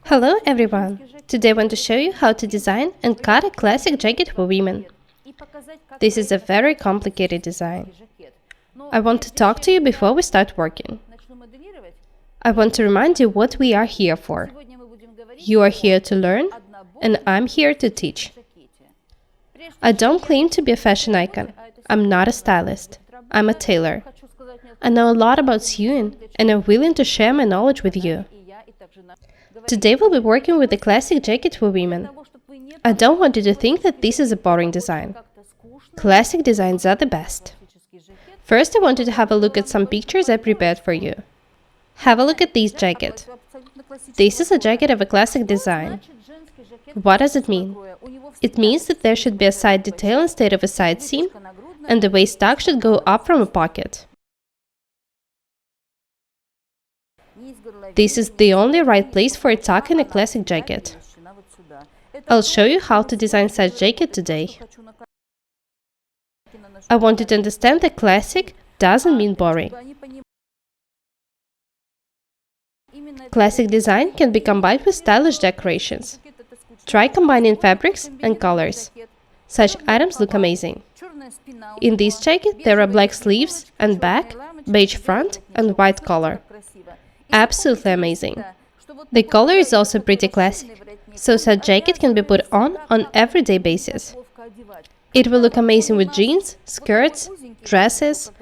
Hello everyone! Today I want to show you how to design and cut a classic jacket for women. This is a very complicated design. I want to talk to you before we start working. I want to remind you what we are here for. You are here to learn, and I'm here to teach. I don't claim to be a fashion icon. I'm not a stylist. I'm a tailor. I know a lot about sewing, and I'm willing to share my knowledge with you. Today we'll be working with a classic jacket for women. I don't want you to think that this is a boring design. Classic designs are the best. First, I want you to have a look at some pictures I prepared for you. Have a look at this jacket. This is a jacket of a classic design. What does it mean? It means that there should be a side detail instead of a side seam, and the waist tuck should go up from a pocket. This is the only right place for a tuck in a classic jacket. I'll show you how to design such jacket today. I want you to understand that classic doesn't mean boring. Classic design can be combined with stylish decorations. Try combining fabrics and colors. Such items look amazing. In this jacket there are black sleeves and back, beige front and white collar. Absolutely amazing. The color is also pretty classic, so such jacket can be put on everyday basis. It will look amazing with jeans, skirts, dresses,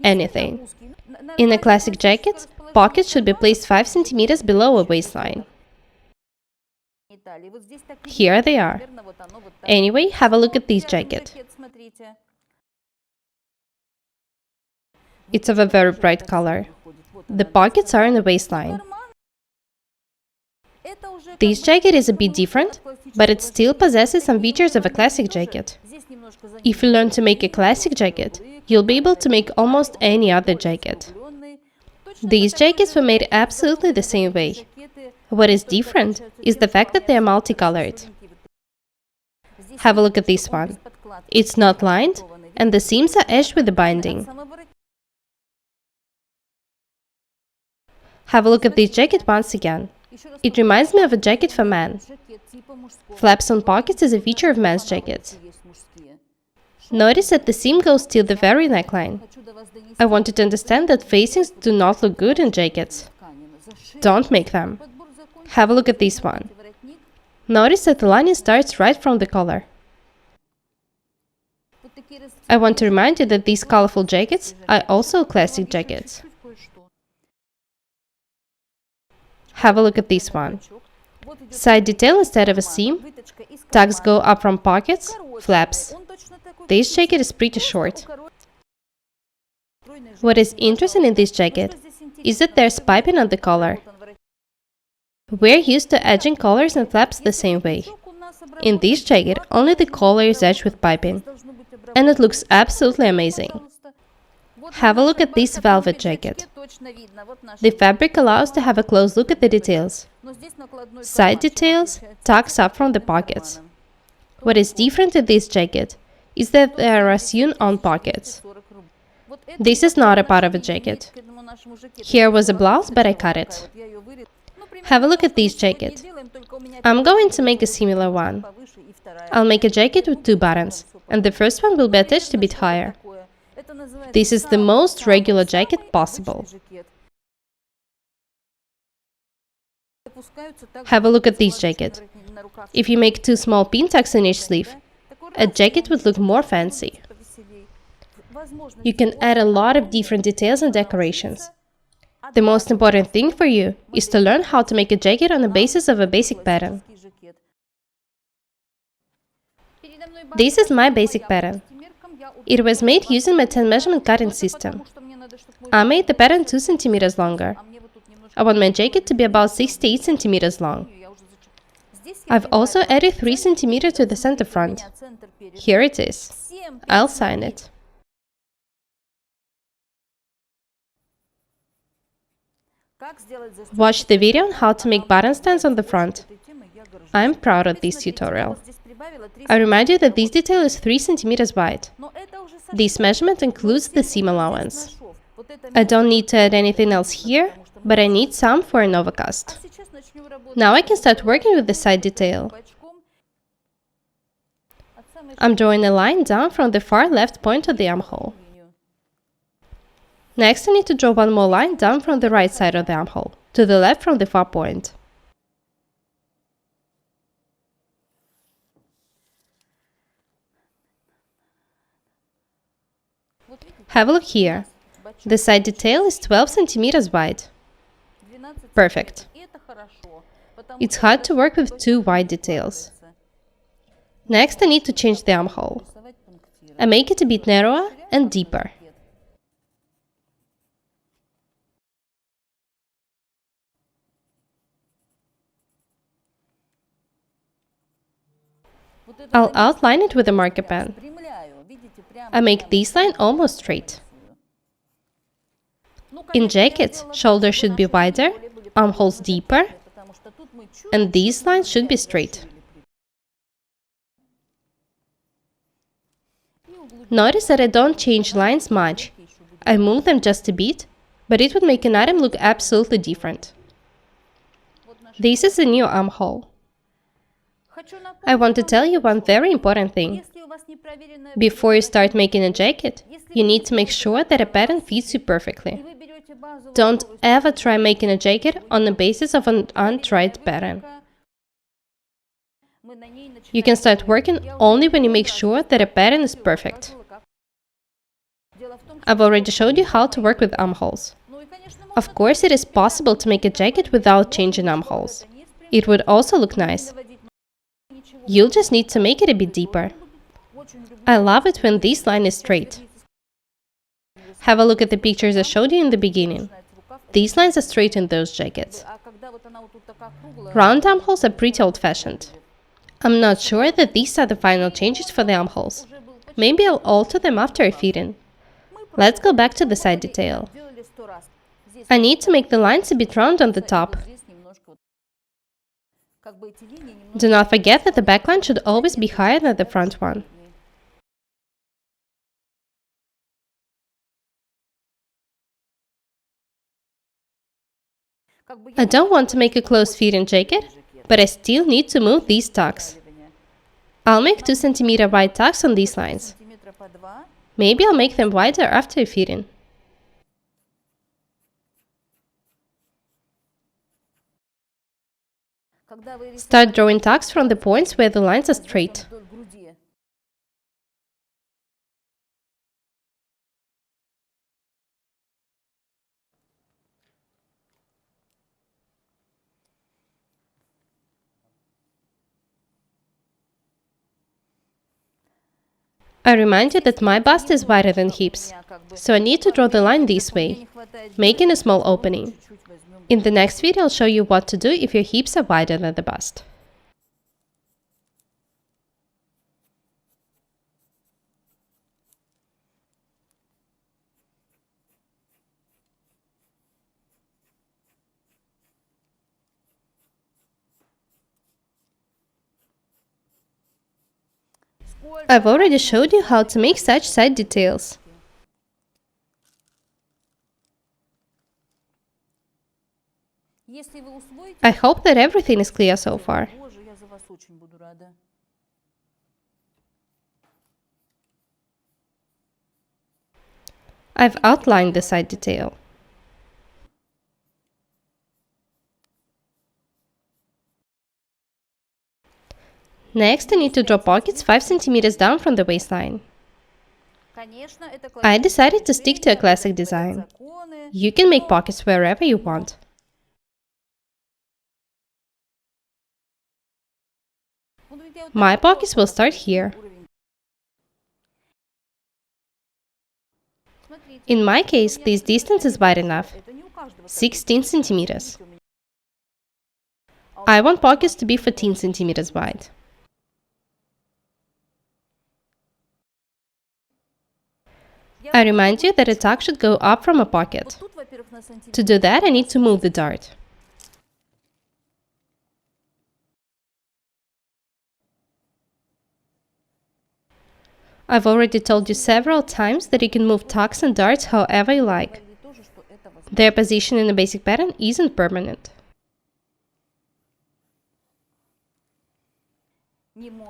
anything. In a classic jacket, pockets should be placed 5 cm below a waistline. Here they are. Anyway, have a look at this jacket. It's of a very bright color. The pockets are in the waistline. This jacket is a bit different, but it still possesses some features of a classic jacket. If you learn to make a classic jacket, you'll be able to make almost any other jacket. These jackets were made absolutely the same way. What is different is the fact that they are multicolored. Have a look at this one. It's not lined, and the seams are edged with the binding. Have a look at this jacket once again. It reminds me of a jacket for men. Flaps on pockets is a feature of men's jackets. Notice that the seam goes till the very neckline. I want you to understand that facings do not look good in jackets. Don't make them. Have a look at this one. Notice that the lining starts right from the collar. I want to remind you that these colorful jackets are also classic jackets. Have a look at this one. Side detail instead of a seam, tucks go up from pockets, flaps. This jacket is pretty short. What is interesting in this jacket is that there's piping on the collar. We're used to edging collars and flaps the same way. In this jacket, only the collar is edged with piping, and it looks absolutely amazing. Have a look at this velvet jacket. The fabric allows to have a close look at the details. Side details tucks up from the pockets. What is different in this jacket is that there are sewn on pockets. This is not a part of a jacket. Here was a blouse, but I cut it. Have a look at this jacket. I'm going to make a similar one. I'll make a jacket with 2 buttons, and the first one will be attached a bit higher. This is the most regular jacket possible. Have a look at this jacket. If you make 2 small pin tucks in each sleeve, a jacket would look more fancy. You can add a lot of different details and decorations. The most important thing for you is to learn how to make a jacket on the basis of a basic pattern. This is my basic pattern. It was made using my 10 measurement cutting system. I made the pattern 2 cm longer. I want my jacket to be about 6 to 8 cm long. I've also added 3 cm to the center front. Here it is. I'll sign it. Watch the video on how to make button stands on the front. I'm proud of this tutorial. I remind you that this detail is 3 cm wide. This measurement includes the seam allowance. I don't need to add anything else here but I need some for an overcast. Now I can start working with the side detail. I'm drawing a line down from the far left point of the armhole. Next, I need to draw one more line down from the right side of the armhole, to the left from the far point. Have a look here. The side detail is 12 centimeters wide. Perfect. It's hard to work with two wide details. Next, I need to change the armhole. I make it a bit narrower and deeper. I'll outline it with a marker pen. I make this line almost straight. In jackets, shoulders should be wider, armholes deeper, and these lines should be straight. Notice that I don't change lines much. I move them just a bit, but it would make an item look absolutely different. This is a new armhole. I want to tell you one very important thing. Before you start making a jacket, you need to make sure that a pattern fits you perfectly. Don't ever try making a jacket on the basis of an untried pattern. You can start working only when you make sure that a pattern is perfect. I've already showed you how to work with armholes. Of course, it is possible to make a jacket without changing armholes. It would also look nice. You'll just need to make it a bit deeper. I love it when this line is straight. Have a look at the pictures I showed you in the beginning. These lines are straight in those jackets. Round armholes are pretty old-fashioned. I'm not sure that these are the final changes for the armholes. Maybe I'll alter them after I fit in. Let's go back to the side detail. I need to make the lines a bit round on the top. Do not forget that the backline should always be higher than the front one. I don't want to make a close-fitting jacket, but I still need to move these tucks. I'll make 2 cm wide tucks on these lines. Maybe I'll make them wider after I fit in. Start drawing tucks from the points where the lines are straight. I remind you that my bust is wider than hips, so I need to draw the line this way, making a small opening. In the next video, I'll show you what to do if your hips are wider than the bust. I've already showed you how to make such side details. I hope that everything is clear so far. I've outlined the side detail. Next, I need to draw pockets 5 cm down from the waistline. I decided to stick to a classic design. You can make pockets wherever you want. My pockets will start here. In my case, this distance is wide enough, 16 centimeters. I want pockets to be 14 centimeters wide. I remind you that a tuck should go up from a pocket. To do that, I need to move the dart. I've already told you several times that you can move tucks and darts however you like. Their position in the basic pattern isn't permanent.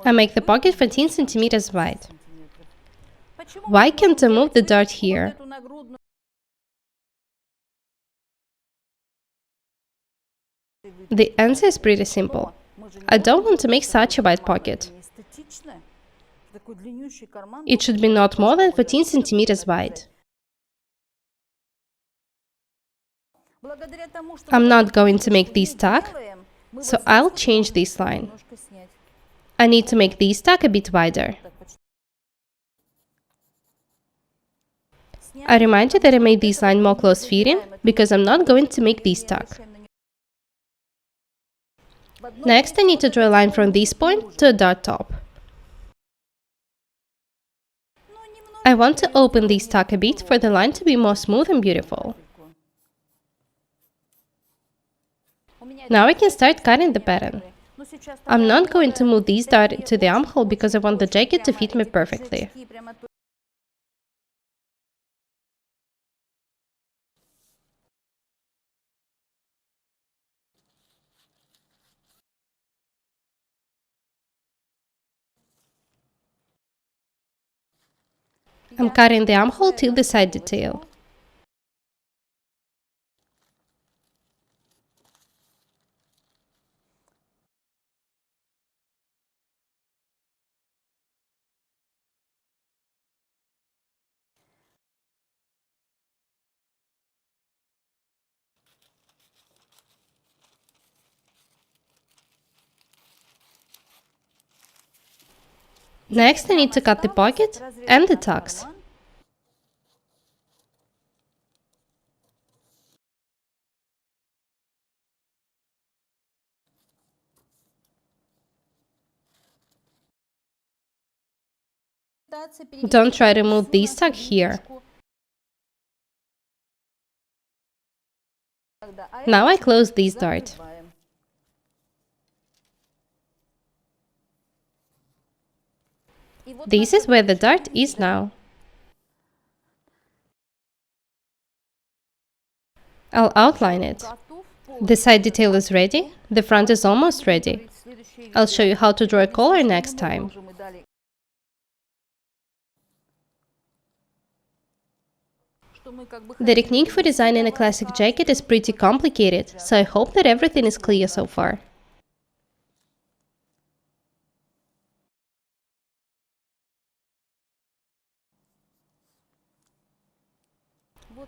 I make the pocket 14 centimeters wide. Why can't I move the dart here? The answer is pretty simple. I don't want to make such a wide pocket. It should be not more than 14 centimeters wide. I'm not going to make this tag, so I'll change this line. I need to make this tag a bit wider. I remind you that I made this line more close-fitting because I'm not going to make this tag. Next, I need to draw a line from this point to a dart top. I want to open this tag a bit for the line to be more smooth and beautiful. Now I can start cutting the pattern. I'm not going to move this dart to the armhole because I want the jacket to fit me perfectly. I'm cutting the armhole till the side detail. Next, I need to cut the pocket and the tucks. Don't try to move this tag here. Now I close this dart. This is where the dart is now. I'll outline it. The side detail is ready, the front is almost ready. I'll show you how to draw a collar next time. The technique for designing a classic jacket is pretty complicated, so I hope that everything is clear so far.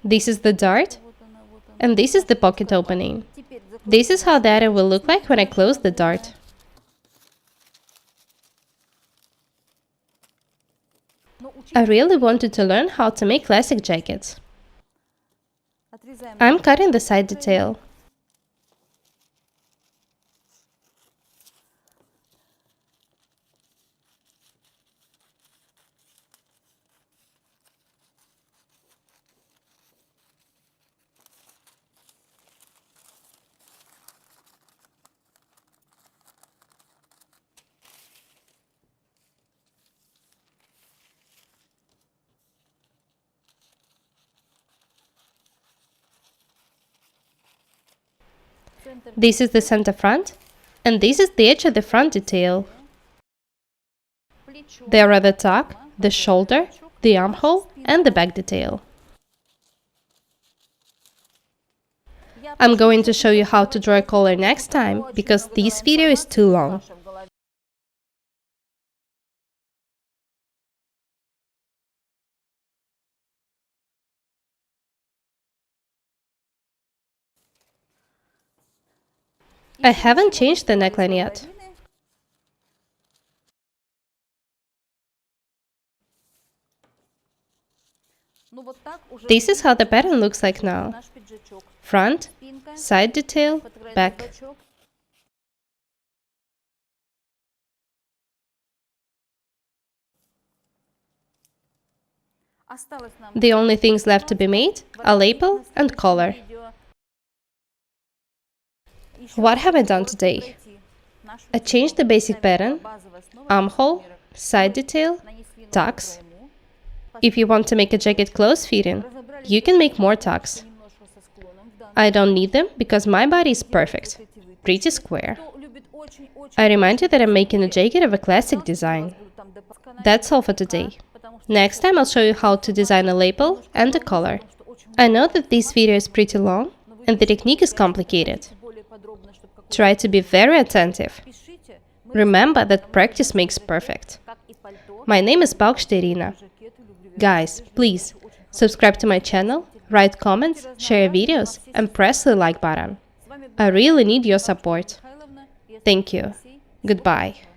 This is the dart, and this is the pocket opening. This is how the item will look like when I close the dart. I really wanted to learn how to make classic jackets. I'm cutting the side detail. This is the center front, and this is the edge of the front detail. There are the tuck, the shoulder, the armhole, and the back detail. I'm going to show you how to draw a collar next time, because this video is too long. I haven't changed the neckline yet. This is how the pattern looks like now. Front, side detail, back. The only things left to be made are lapel and collar. What have I done today? I changed the basic pattern, armhole, side detail, tucks. If you want to make a jacket close-fitting, you can make more tucks. I don't need them because my body is perfect, pretty square. I remind you that I'm making a jacket of a classic design. That's all for today. Next time I'll show you how to design a label and a collar. I know that this video is pretty long and the technique is complicated. Try to be very attentive. Remember that practice makes perfect. My name is Paukšte Irina. Guys, please subscribe to my channel, write comments, share videos and press the like button. I really need your support. Thank you. Goodbye.